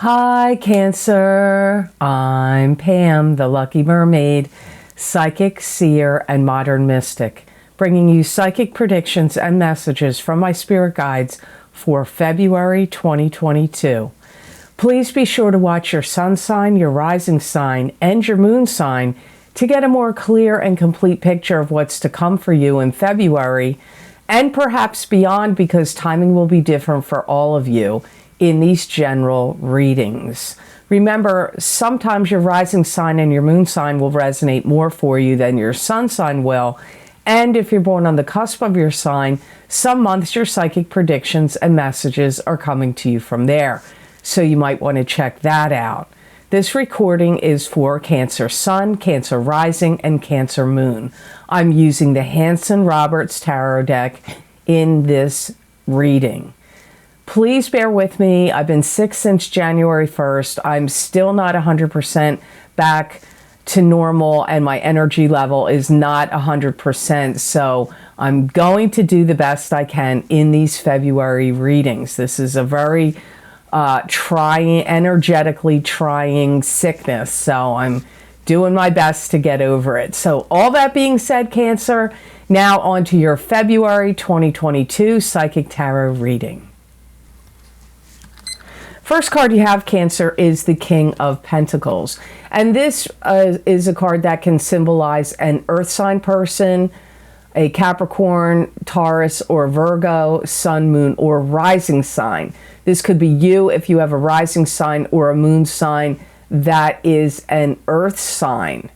Hi, Cancer. I'm Pam, the Lucky Mermaid, psychic, seer, and modern mystic, bringing you psychic predictions and messages from my spirit guides for February 2022. Please be sure to watch your sun sign, your rising sign, and your moon sign to get a more clear and complete picture of what's to come for you in February and perhaps beyond, because timing will be different for all of you in these general readings. Remember, sometimes your rising sign and your moon sign will resonate more for you than your sun sign will. And if you're born on the cusp of your sign, some months your psychic predictions and messages are coming to you from there. So you might want to check that out. This recording is for Cancer Sun, Cancer Rising, and Cancer Moon. I'm using the Hanson-Roberts Tarot deck in this reading. Please bear with me. I've been sick since January 1st. I'm still not 100% back to normal, and my energy level is not 100%. So I'm going to do the best I can in these February readings. This is a very energetically trying sickness. So I'm doing my best to get over it. So all that being said, Cancer, now on to your February 2022 Psychic Tarot reading. First card you have, Cancer, is the King of Pentacles. And this is a card that can symbolize an earth sign person, a Capricorn, Taurus, or Virgo, sun, moon, or rising sign. This could be you if you have a rising sign or a moon sign that is an earth sign.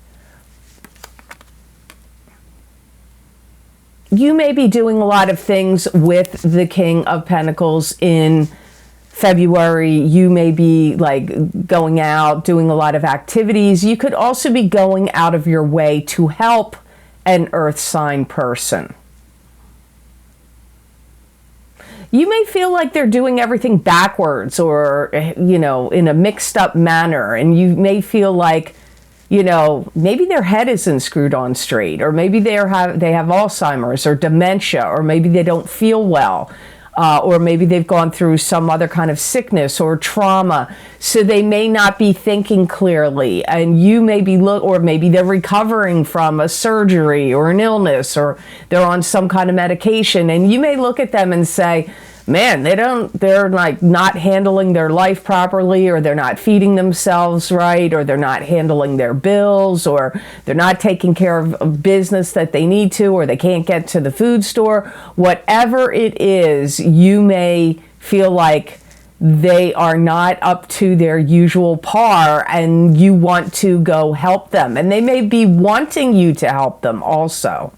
You may be doing a lot of things with the King of Pentacles in February. You may be like going out, doing a lot of activities. You could also be going out of your way to help an earth sign person. You may feel like they're doing everything backwards or, in a mixed up manner. And you may feel like, maybe their head isn't screwed on straight, or maybe they have Alzheimer's or dementia, or maybe they don't feel well. Or maybe they've gone through some other kind of sickness or trauma, so they may not be thinking clearly, and you may be or maybe they're recovering from a surgery or an illness, or they're on some kind of medication, and you may look at them and say, man, they're like not handling their life properly, or they're not feeding themselves right, or they're not handling their bills, or they're not taking care of business that they need to, or they can't get to the food store. Whatever it is, you may feel like they are not up to their usual par, and you want to go help them. And they may be wanting you to help them also.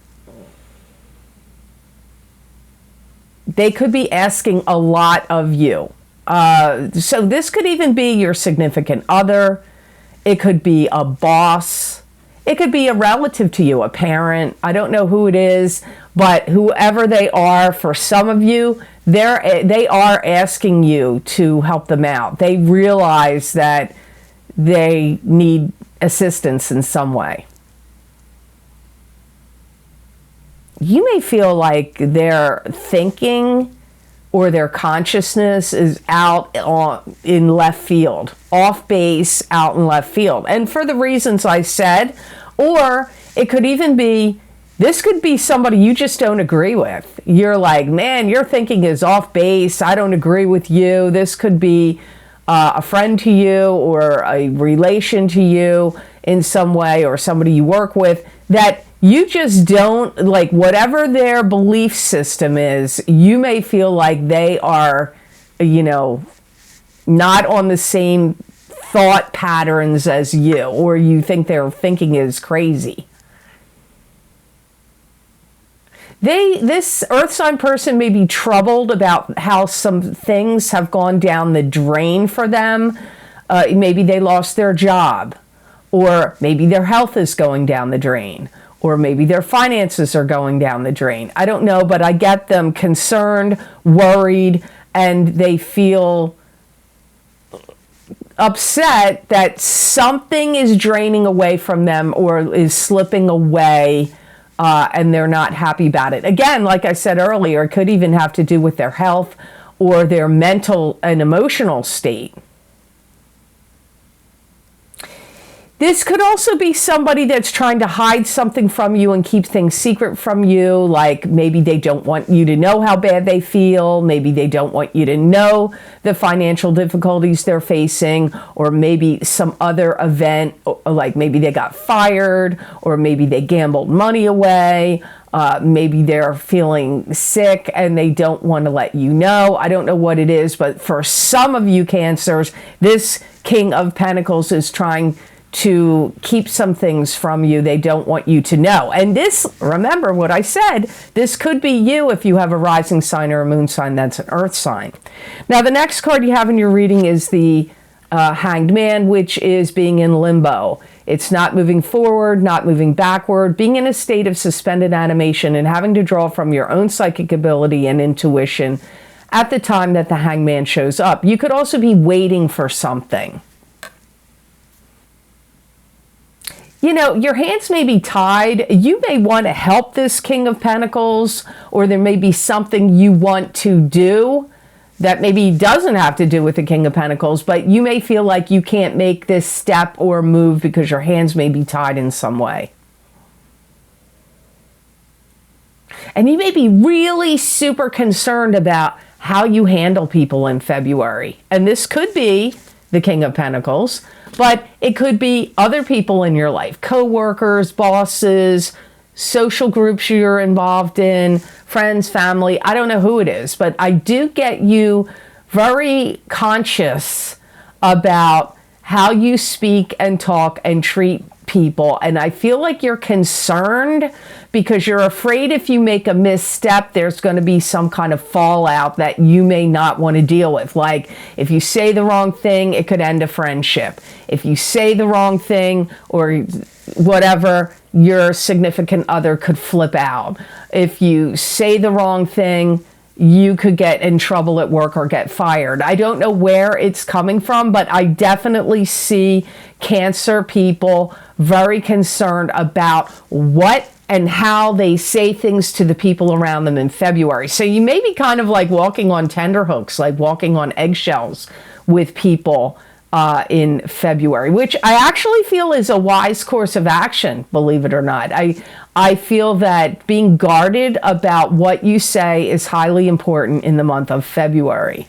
They could be asking a lot of you. So this could even be your significant other. It could be a boss. It could be a relative to you, a parent. I don't know who it is, but whoever they are, for some of you, they are asking you to help them out. They realize that they need assistance in some way. You may feel like their thinking or their consciousness is out in left field, off base, out in left field. And for the reasons I said, or it could even be, this could be somebody you just don't agree with. You're like, man, your thinking is off base. I don't agree with you. This could be a friend to you, or a relation to you in some way, or somebody you work with, that you just don't like. Whatever their belief system is, you may feel like they are, not on the same thought patterns as you, or you think their thinking is crazy. This earth sign person may be troubled about how some things have gone down the drain for them. Maybe they lost their job, or maybe their health is going down the drain, or maybe their finances are going down the drain. I don't know, but I get them concerned, worried, and they feel upset that something is draining away from them or is slipping away, and they're not happy about it. Again, like I said earlier, it could even have to do with their health or their mental and emotional state. This could also be somebody that's trying to hide something from you and keep things secret from you. Like maybe they don't want you to know how bad they feel. Maybe they don't want you to know the financial difficulties they're facing, or maybe some other event, like maybe they got fired, or maybe they gambled money away. Maybe they're feeling sick and they don't want to let you know. I don't know what it is, but for some of you Cancers, this King of Pentacles is trying to keep some things from you. They don't want you to know. And this, remember what I said, this could be you if you have a rising sign or a moon sign that's an earth sign. Now, the next card you have in your reading is the Hanged Man, which is being in limbo. It's not moving forward, not moving backward, being in a state of suspended animation and having to draw from your own psychic ability and intuition at the time that the Hanged Man shows up. You could also be waiting for something. You know, your hands may be tied. You may want to help this King of Pentacles, or there may be something you want to do that maybe doesn't have to do with the King of Pentacles, but you may feel like you can't make this step or move because your hands may be tied in some way. And you may be really super concerned about how you handle people in February. And this could be the King of Pentacles, but it could be other people in your life, co-workers, bosses, social groups you're involved in, friends, family. I don't know who it is, but I do get you very conscious about how you speak and talk and treat people. And I feel like you're concerned because you're afraid if you make a misstep, there's going to be some kind of fallout that you may not want to deal with. Like if you say the wrong thing, it could end a friendship. If you say the wrong thing or whatever, your significant other could flip out. If you say the wrong thing, you could get in trouble at work or get fired. I don't know where it's coming from, but I definitely see Cancer people very concerned about what and how they say things to the people around them in February. So you may be kind of like walking on tenterhooks, like walking on eggshells with people in February, which I actually feel is a wise course of action, believe it or not. I feel that being guarded about what you say is highly important in the month of February.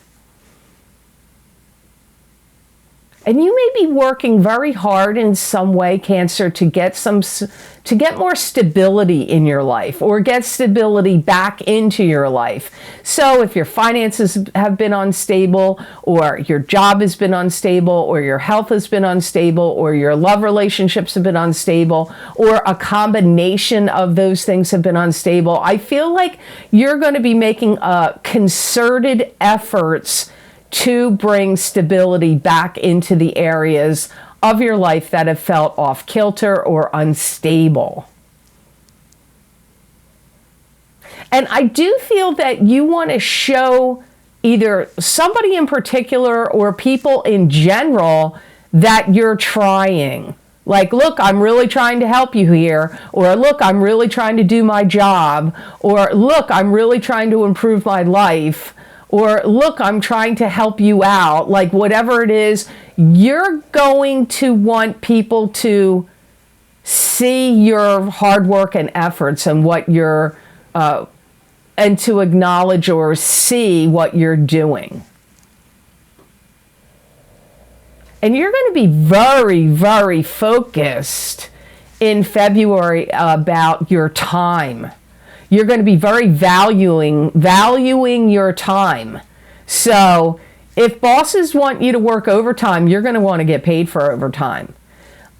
And you may be working very hard in some way, Cancer, to get more stability in your life or get stability back into your life. So if your finances have been unstable, or your job has been unstable, or your health has been unstable, or your love relationships have been unstable, or a combination of those things have been unstable, I feel like you're going to be making concerted efforts to bring stability back into the areas of your life that have felt off kilter or unstable. And I do feel that you want to show either somebody in particular or people in general that you're trying. Like, look, I'm really trying to help you here. Or look, I'm really trying to do my job. Or look, I'm really trying to improve my life. Or look, I'm trying to help you out. Like whatever it is, you're going to want people to see your hard work and efforts and what you're, and to acknowledge or see what you're doing. And you're going to be very, very focused in February about your time. You're going to be very valuing your time. So if bosses want you to work overtime, you're going to want to get paid for overtime.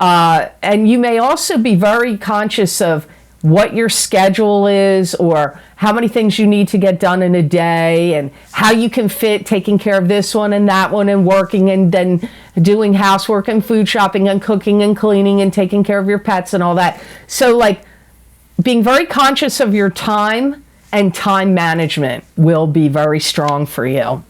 And you may also be very conscious of what your schedule is, or how many things you need to get done in a day, and how you can fit taking care of this one and that one, and working, and then doing housework and food shopping and cooking and cleaning and taking care of your pets and all that. So like, being very conscious of your time and time management will be very strong for you.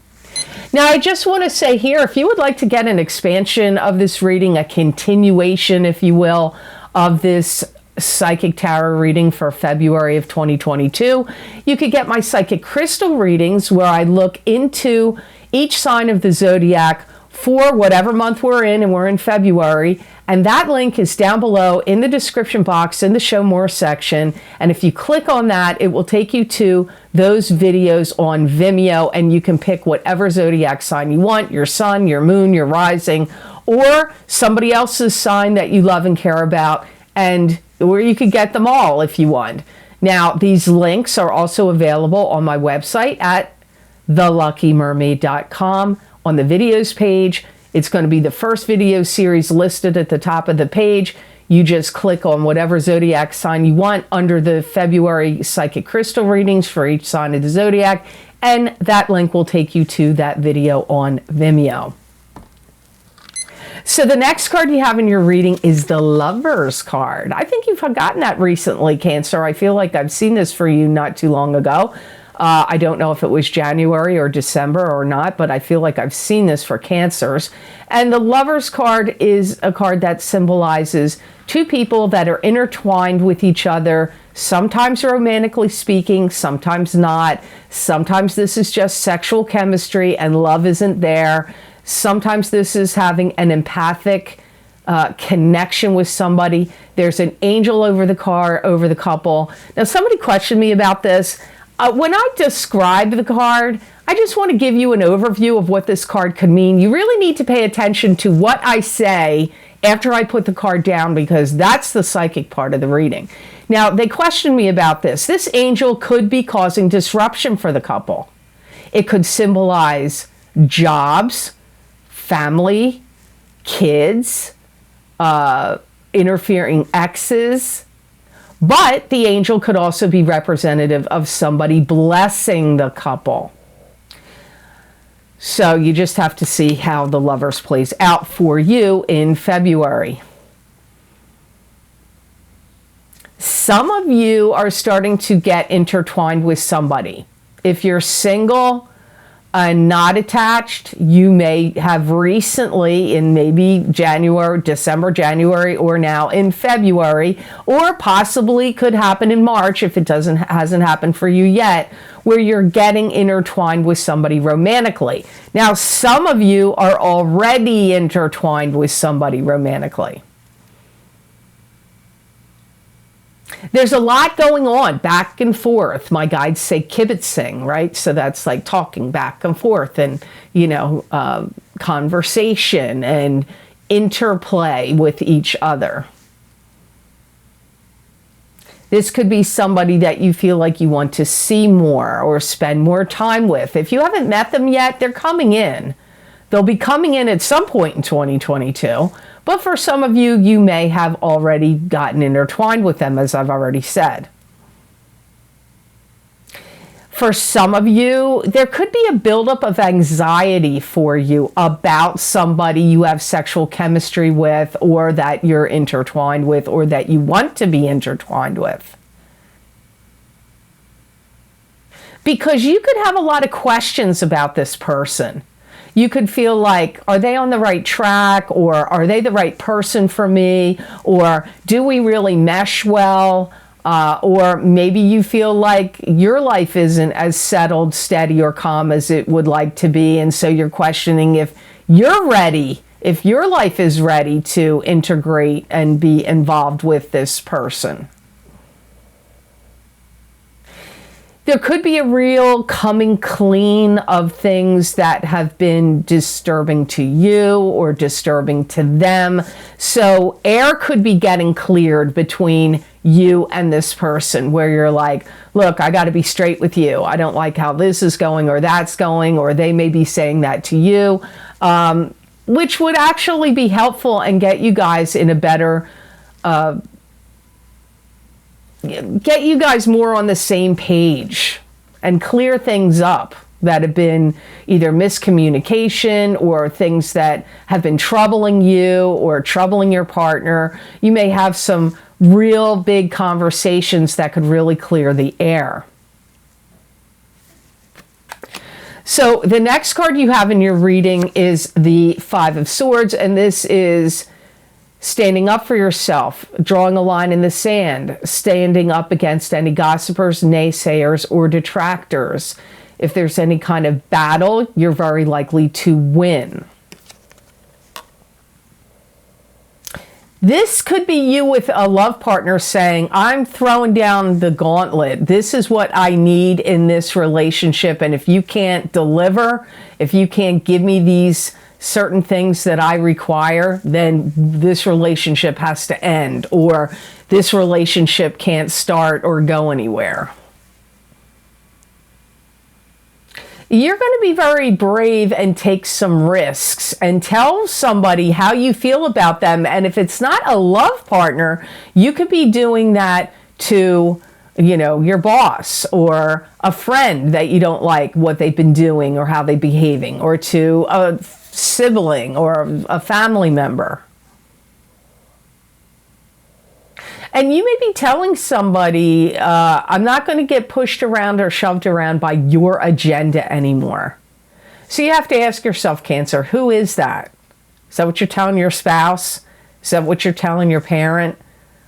Now, I just want to say here, if you would like to get an expansion of this reading, a continuation, if you will, of this Psychic Tarot reading for February of 2022, you could get my Psychic Crystal readings, where I look into each sign of the zodiac for whatever month we're in, and we're in February. And that link is down below in the description box in the Show More section. And if you click on that, it will take you to those videos on Vimeo, and you can pick whatever zodiac sign you want, your sun, your moon, your rising, or somebody else's sign that you love and care about, and where you could get them all if you want. Now, these links are also available on my website at theluckymermaid.com. On the videos page, it's going to be the first video series listed at the top of the page. You just click on whatever zodiac sign you want under the February psychic crystal readings for each sign of the zodiac, and that link will take you to that video on Vimeo. So the next card you have in your reading is the Lovers card. I think you've forgotten that recently, Cancer. I feel like I've seen this for you not too long ago. I don't know if it was January or December or not, but I feel like I've seen this for Cancers. And the Lovers card is a card that symbolizes two people that are intertwined with each other, sometimes romantically speaking, sometimes not. Sometimes this is just sexual chemistry and love isn't there. Sometimes this is having an empathic connection with somebody. There's an angel over the couple. Now, somebody questioned me about this. When I describe the card, I just want to give you an overview of what this card could mean. You really need to pay attention to what I say after I put the card down, because that's the psychic part of the reading. Now, they questioned me about this. This angel could be causing disruption for the couple. It could symbolize jobs, family, kids, interfering exes. But the angel could also be representative of somebody blessing the couple. So you just have to see how the Lovers plays out for you in February. Some of you are starting to get intertwined with somebody. If you're single and not attached, you may have recently in maybe December, January, or now in February, or possibly could happen in March if it hasn't happened for you yet, where you're getting intertwined with somebody romantically. Now, some of you are already intertwined with somebody romantically. There's a lot going on back and forth. My guides say kibitzing, right? So that's like talking back and forth and, conversation and interplay with each other. This could be somebody that you feel like you want to see more or spend more time with. If you haven't met them yet, they're coming in. They'll be coming in at some point in 2022. But for some of you, you may have already gotten intertwined with them, as I've already said. For some of you, there could be a buildup of anxiety for you about somebody you have sexual chemistry with, or that you're intertwined with, or that you want to be intertwined with. Because you could have a lot of questions about this person. You could feel like, are they on the right track? Or are they the right person for me? Or do we really mesh well? Or maybe you feel like your life isn't as settled, steady, or calm as it would like to be. And so you're questioning if you're ready, if your life is ready to integrate and be involved with this person. There could be a real coming clean of things that have been disturbing to you or disturbing to them. So air could be getting cleared between you and this person, where you're like, look, I got to be straight with you. I don't like how this is going or that's going, or they may be saying that to you, which would actually be helpful and get you guys in a better get you guys more on the same page and clear things up that have been either miscommunication or things that have been troubling you or troubling your partner. You may have some real big conversations that could really clear the air. So the next card you have in your reading is the Five of Swords, and this is standing up for yourself, drawing a line in the sand, standing up against any gossipers, naysayers, or detractors. If there's any kind of battle, you're very likely to win. This could be you with a love partner saying, I'm throwing down the gauntlet. This is what I need in this relationship. And if you can't deliver, if you can't give me these certain things that I require, then this relationship has to end, or this relationship can't start or go anywhere. You're going to be very brave and take some risks and tell somebody how you feel about them. And if it's not a love partner, you could be doing that to, your boss or a friend that you don't like what they've been doing or how they're behaving, or to a sibling or a family member. And you may be telling somebody, I'm not going to get pushed around or shoved around by your agenda anymore. So you have to ask yourself, Cancer, who is that? Is that what you're telling your spouse? Is that what you're telling your parent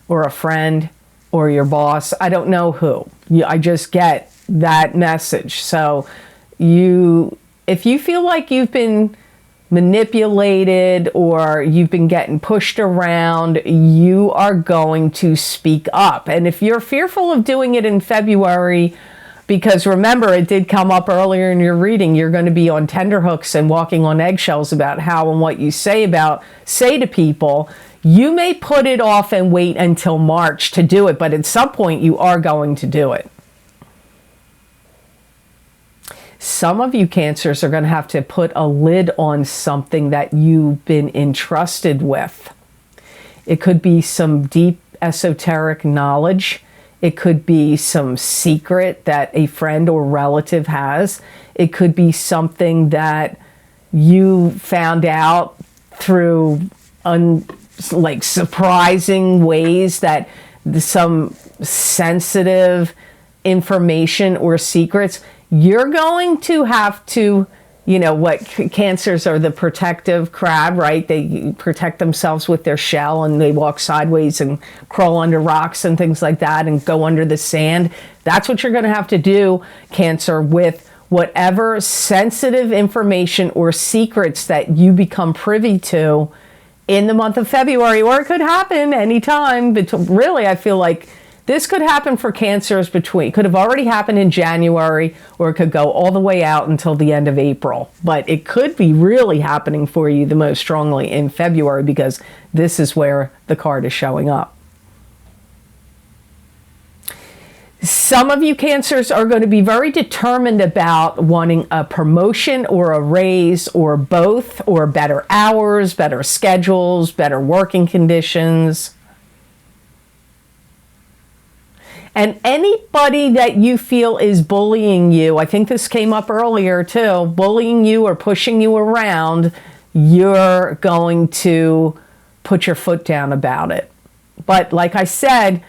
or a friend or your boss? I don't know who. I just get that message. So if you feel like you've been manipulated or you've been getting pushed around, you are going to speak up. And if you're fearful of doing it in February, because remember, it did come up earlier in your reading, you're going to be on tenterhooks and walking on eggshells about how and what you say to people, you may put it off and wait until March to do it, but at some point you are going to do it. Some of you Cancers are going to have to put a lid on something that you've been entrusted with. It could be some deep esoteric knowledge. It could be some secret that a friend or relative has. It could be something that you found out through surprising ways, that some sensitive information or secrets. You're going to have to, what Cancers are, the protective crab, right? They protect themselves with their shell and they walk sideways and crawl under rocks and things like that and go under the sand. That's what you're going to have to do, Cancer, with whatever sensitive information or secrets that you become privy to in the month of February, or it could happen anytime. But really, I feel like this could happen for Cancers could have already happened in January, or it could go all the way out until the end of April. But it could be really happening for you the most strongly in February, because this is where the card is showing up. Some of you Cancers are going to be very determined about wanting a promotion or a raise or both, or better hours, better schedules, better working conditions. And anybody that you feel is bullying you, I think this came up earlier too, bullying you or pushing you around, you're going to put your foot down about it. But like I said,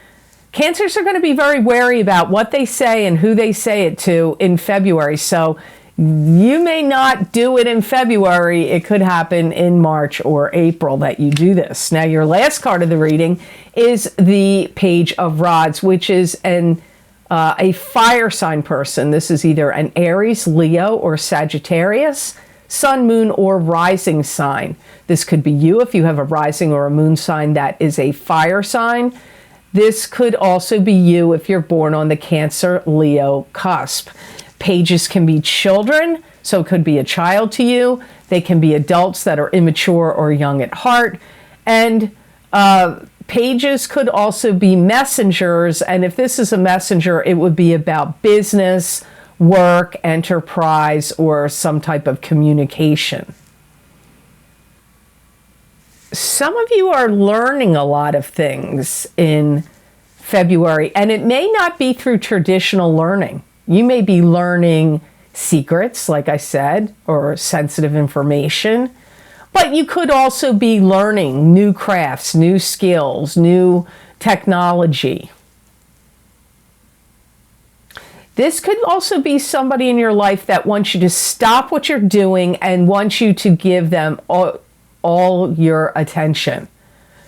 Cancers are going to be very wary about what they say and who they say it to in February. So you may not do it in February. It could happen in March or April that you do this. Now, your last card of the reading is the Page of Rods, which is a fire sign person. This is either an Aries, Leo, or Sagittarius, sun, moon, or rising sign. This could be you if you have a rising or a moon sign that is a fire sign. This could also be you if you're born on the Cancer-Leo cusp. Pages can be children, so it could be a child to you. They can be adults that are immature or young at heart. And pages could also be messengers. And if this is a messenger, it would be about business, work, enterprise, or some type of communication. Some of you are learning a lot of things in February, and it may not be through traditional learning. You may be learning secrets, like I said, or sensitive information, but you could also be learning new crafts, new skills, new technology. This could also be somebody in your life that wants you to stop what you're doing and wants you to give them all your attention.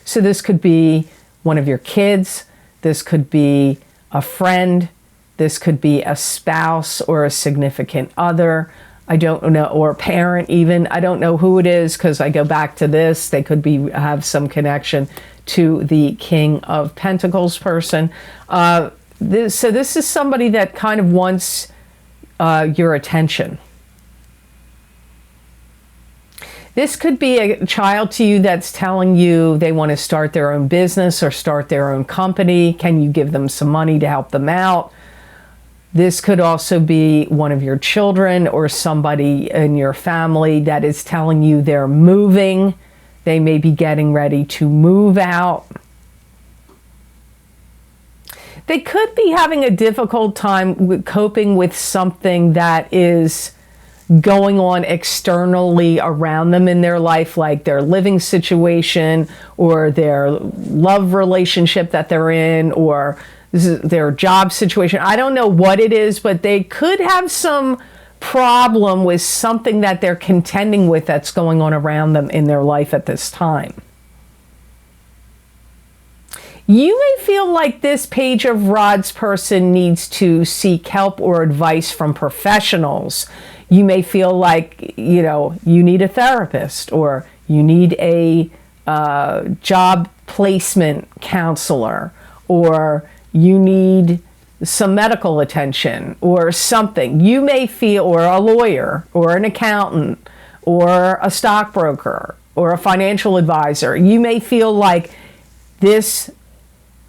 So this could be one of your kids, this could be a friend, this could be a spouse or a significant other, I don't know, or parent even. I don't know who it is because I go back to this. They could have some connection to the King of Pentacles person. So this is somebody that kind of wants your attention. This could be a child to you that's telling you they want to start their own business or start their own company. Can you give them some money to help them out? This could also be one of your children or somebody in your family that is telling you they're moving. They may be getting ready to move out. They could be having a difficult time coping with something that is going on externally around them in their life, like their living situation or their love relationship that they're in, or their job situation. I don't know what it is, but they could have some problem with something that they're contending with that's going on around them in their life at this time. You may feel like this Page of Rods person needs to seek help or advice from professionals. You may feel like, you need a therapist, or you need a job placement counselor, or you need some medical attention or something. You may feel, or a lawyer or an accountant or a stockbroker or a financial advisor. You may feel like this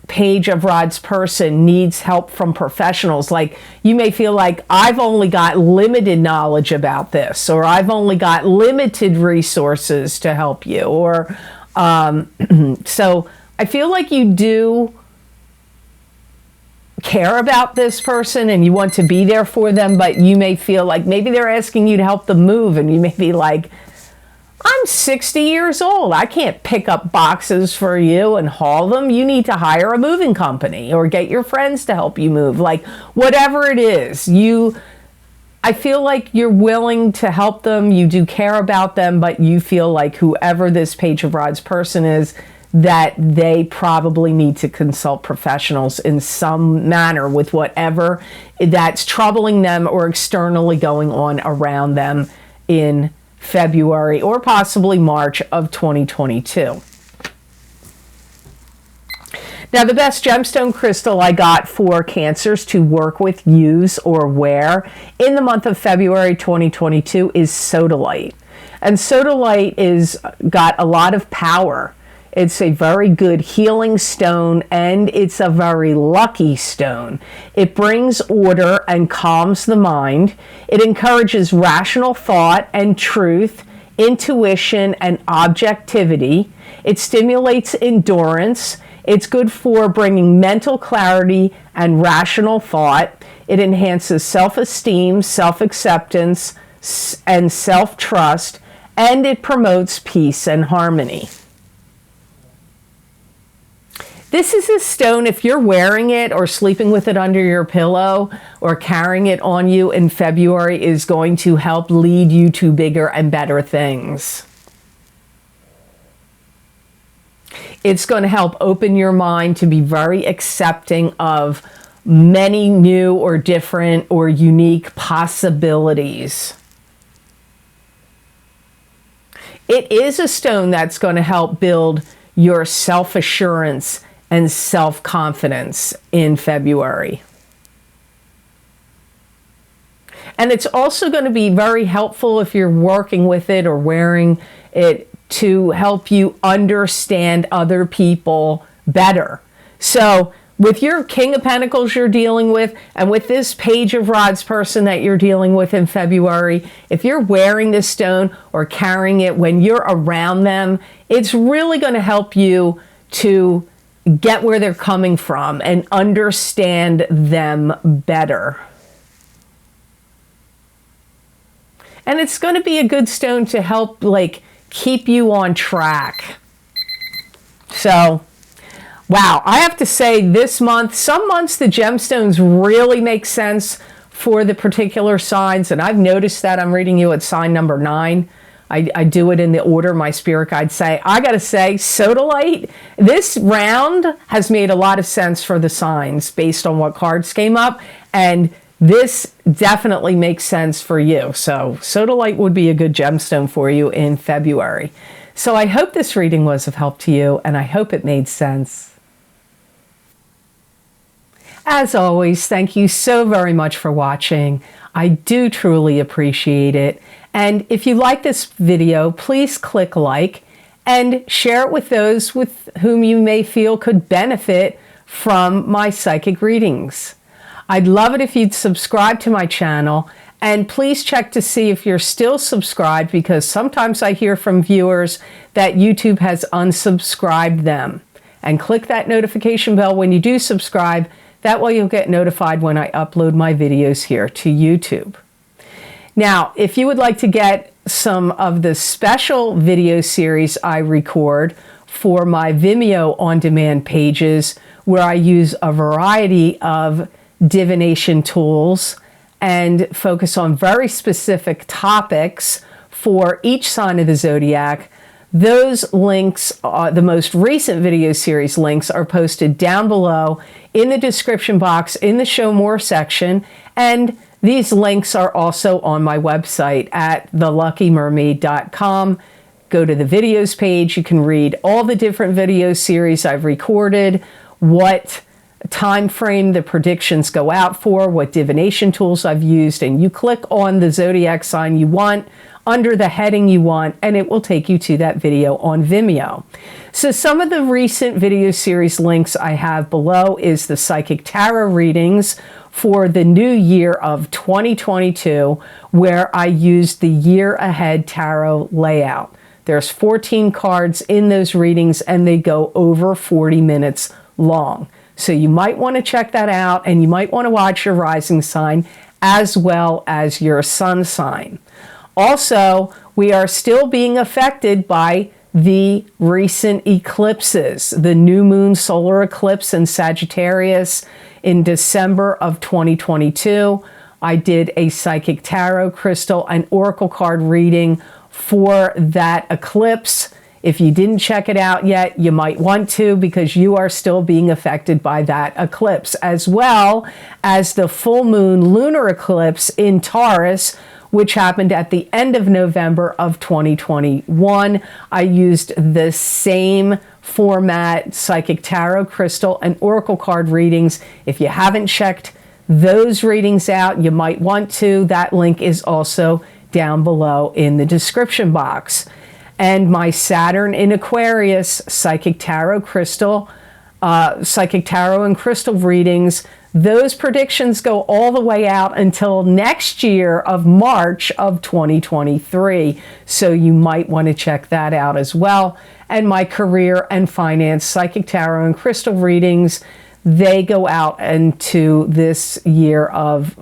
Page of Rods person needs help from professionals. Like, you may feel like, I've only got limited knowledge about this, or I've only got limited resources to help you, or so I feel like you do care about this person and you want to be there for them, but you may feel like maybe they're asking you to help them move, and you may be like, I'm 60 years old. I can't pick up boxes for you and haul them. You need to hire a moving company or get your friends to help you move. Like, whatever it is, I feel like you're willing to help them. You do care about them, but you feel like whoever this Page of Rods person is, that they probably need to consult professionals in some manner with whatever that's troubling them or externally going on around them in February or possibly March of 2022. Now, the best gemstone crystal I got for Cancers to work with, use, or wear in the month of February 2022 is sodalite. And sodalite is got a lot of power. It's a very good healing stone, and it's a very lucky stone. It brings order and calms the mind. It encourages rational thought and truth, intuition, and objectivity. It stimulates endurance. It's good for bringing mental clarity and rational thought. It enhances self-esteem, self-acceptance, and self-trust, and it promotes peace and harmony. This is a stone, if you're wearing it or sleeping with it under your pillow or carrying it on you in February, is going to help lead you to bigger and better things. It's going to help open your mind to be very accepting of many new or different or unique possibilities. It is a stone that's going to help build your self-assurance and self-confidence in February. And it's also going to be very helpful if you're working with it or wearing it to help you understand other people better. So with your King of Pentacles you're dealing with, and with this Page of Rods person that you're dealing with in February, if you're wearing this stone or carrying it when you're around them, it's really going to help you to get where they're coming from and understand them better. And it's going to be a good stone to help, like, keep you on track. So, wow, I have to say this month, some months the gemstones really make sense for the particular signs, and I've noticed that. I'm reading you at sign number 9. I do it in the order my spirit guides say. I gotta say, sodalite, this round has made a lot of sense for the signs based on what cards came up, and this definitely makes sense for you. So sodalite would be a good gemstone for you in February. So I hope this reading was of help to you, and I hope it made sense. As always, thank you so very much for watching. I do truly appreciate it. And if you like this video, please click like and share it with those with whom you may feel could benefit from my psychic readings. I'd love it if you'd subscribe to my channel, and please check to see if you're still subscribed, because sometimes I hear from viewers that YouTube has unsubscribed them. And click that notification bell when you do subscribe. That way you'll get notified when I upload my videos here to YouTube. Now, if you would like to get some of the special video series I record for my Vimeo on-demand pages, where I use a variety of divination tools and focus on very specific topics for each sign of the zodiac, those links, the most recent video series links, are posted down below in the description box in the Show More section, and these links are also on my website at theluckymermaid.com. Go to the videos page. You can read all the different video series I've recorded, what time frame the predictions go out for, what divination tools I've used, and you click on the zodiac sign you want under the heading you want, and it will take you to that video on Vimeo. So some of the recent video series links I have below is the Psychic Tarot readings for the new year of 2022, where I used the year ahead tarot layout. There's 14 cards in those readings, and they go over 40 minutes long. So you might want to check that out, and you might want to watch your rising sign as well as your sun sign. Also, we are still being affected by the recent eclipses, the new moon solar eclipse in Sagittarius in December of 2022. I did a psychic tarot crystal and oracle card reading for that eclipse. If you didn't check it out yet, you might want to, because you are still being affected by that eclipse, as well as the full moon lunar eclipse in Taurus, which happened at the end of November of 2021. I used the same format, psychic tarot crystal and oracle card readings. If you haven't checked those readings out, you might want to. That link is also down below in the description box. And my Saturn in Aquarius psychic tarot crystal, psychic tarot and crystal readings, those predictions go all the way out until next year of March of 2023. So you might want to check that out as well. And my career and finance psychic tarot and crystal readings, they go out into this year of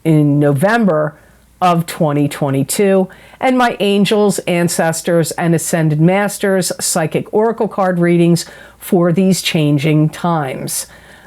in November of 2022, and my angels, ancestors, and ascended masters psychic oracle card readings for these changing times.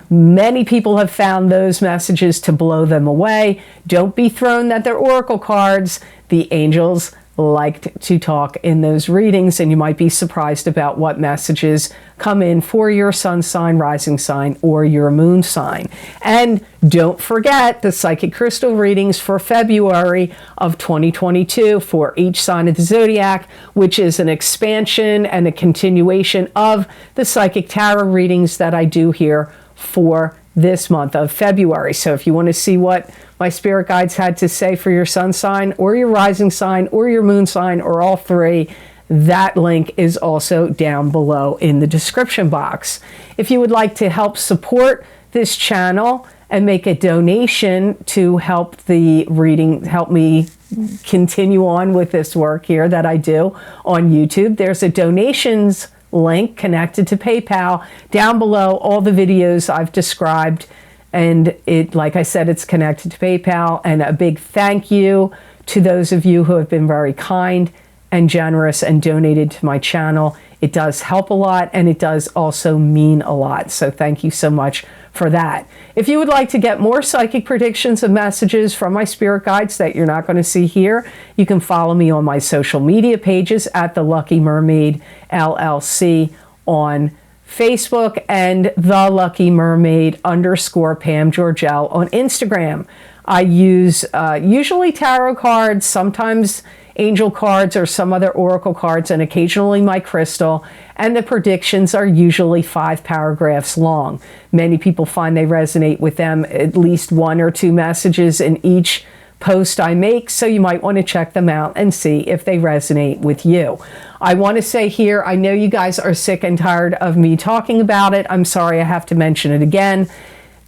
Many people have found those messages to blow them away. Don't be thrown that they're oracle cards. The angels liked to talk in those readings, and you might be surprised about what messages come in for your sun sign, rising sign, or your moon sign. And don't forget the psychic crystal readings for February of 2022 for each sign of the zodiac, which is an expansion and a continuation of the psychic tarot readings that I do here for this month of February. So if you want to see what my spirit guides had to say for your sun sign or your rising sign or your moon sign or all three, that link is also down below in the description box. If you would like to help support this channel and make a donation to help the reading, help me continue on with this work here that I do on YouTube, there's a donations link connected to PayPal down below all the videos I've described, and it, like I said, it's connected to PayPal. And a big thank you to those of you who have been very kind and generous and donated to my channel. It does help a lot, and it does also mean a lot. So thank you so much for that. If you would like to get more psychic predictions and messages from my spirit guides that you're not going to see here, you can follow me on my social media pages at The Lucky Mermaid LLC on Facebook, and The Lucky Mermaid _ Pam Georgel on Instagram. I use usually tarot cards, sometimes angel cards or some other oracle cards, and occasionally my crystal, and the predictions are usually 5 paragraphs long. Many people find they resonate with them, at least 1 or 2 messages in each post I make, so you might want to check them out and see if they resonate with you. I want to say here, I know you guys are sick and tired of me talking about it. I'm sorry I have to mention it again.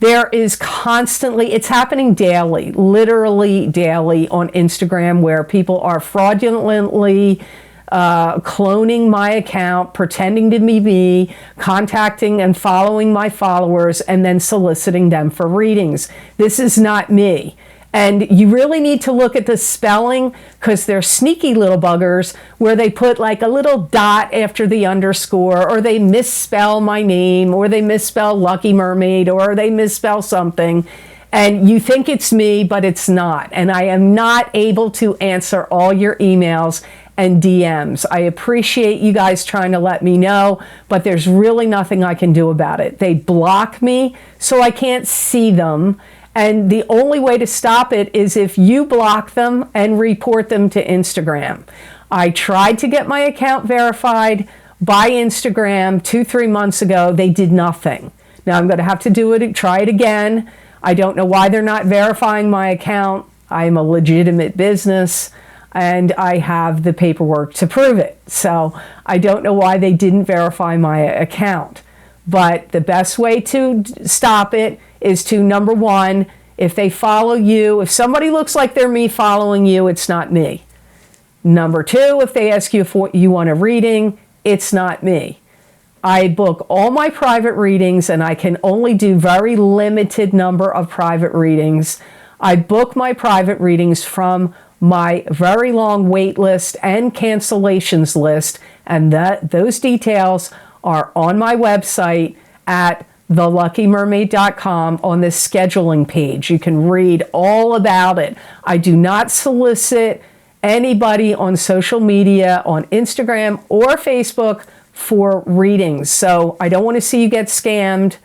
There is constantly, it's happening daily, literally daily on Instagram, where people are fraudulently cloning my account, pretending to be me, contacting and following my followers, and then soliciting them for readings. This is not me. And you really need to look at the spelling, because they're sneaky little buggers where they put like a little dot after the underscore, or they misspell my name, or they misspell Lucky Mermaid, or they misspell something. And you think it's me, but it's not. And I am not able to answer all your emails and DMs. I appreciate you guys trying to let me know, but there's really nothing I can do about it. They block me, so I can't see them. And the only way to stop it is if you block them and report them to Instagram. I tried to get my account verified by Instagram 2-3 months ago. They did nothing. Now I'm going to have to try it again. I don't know why they're not verifying my account. I'm a legitimate business and I have the paperwork to prove it. So I don't know why they didn't verify my account. But the best way to stop it is to, number 1, if they follow you, if somebody looks like they're me following you, it's not me. Number 2, if they ask you if you want a reading, it's not me. I book all my private readings, and I can only do very limited number of private readings. I book my private readings from my very long wait list and cancellations list, and those details are on my website at theluckymermaid.com on the scheduling page. You can read all about it. I do not solicit anybody on social media, on Instagram or Facebook, for readings. So I don't want to see you get scammed.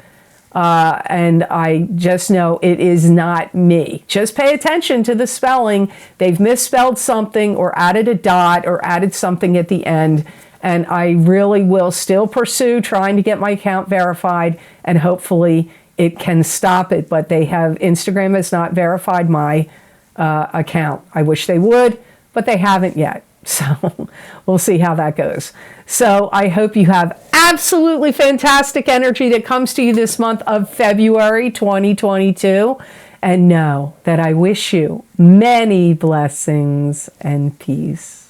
And I just know it is not me. Just pay attention to the spelling. They've misspelled something or added a dot or added something at the end. And I really will still pursue trying to get my account verified, and hopefully it can stop it. But Instagram has not verified my account. I wish they would, but they haven't yet. So we'll see how that goes. So I hope you have absolutely fantastic energy that comes to you this month of February 2022. And know that I wish you many blessings and peace.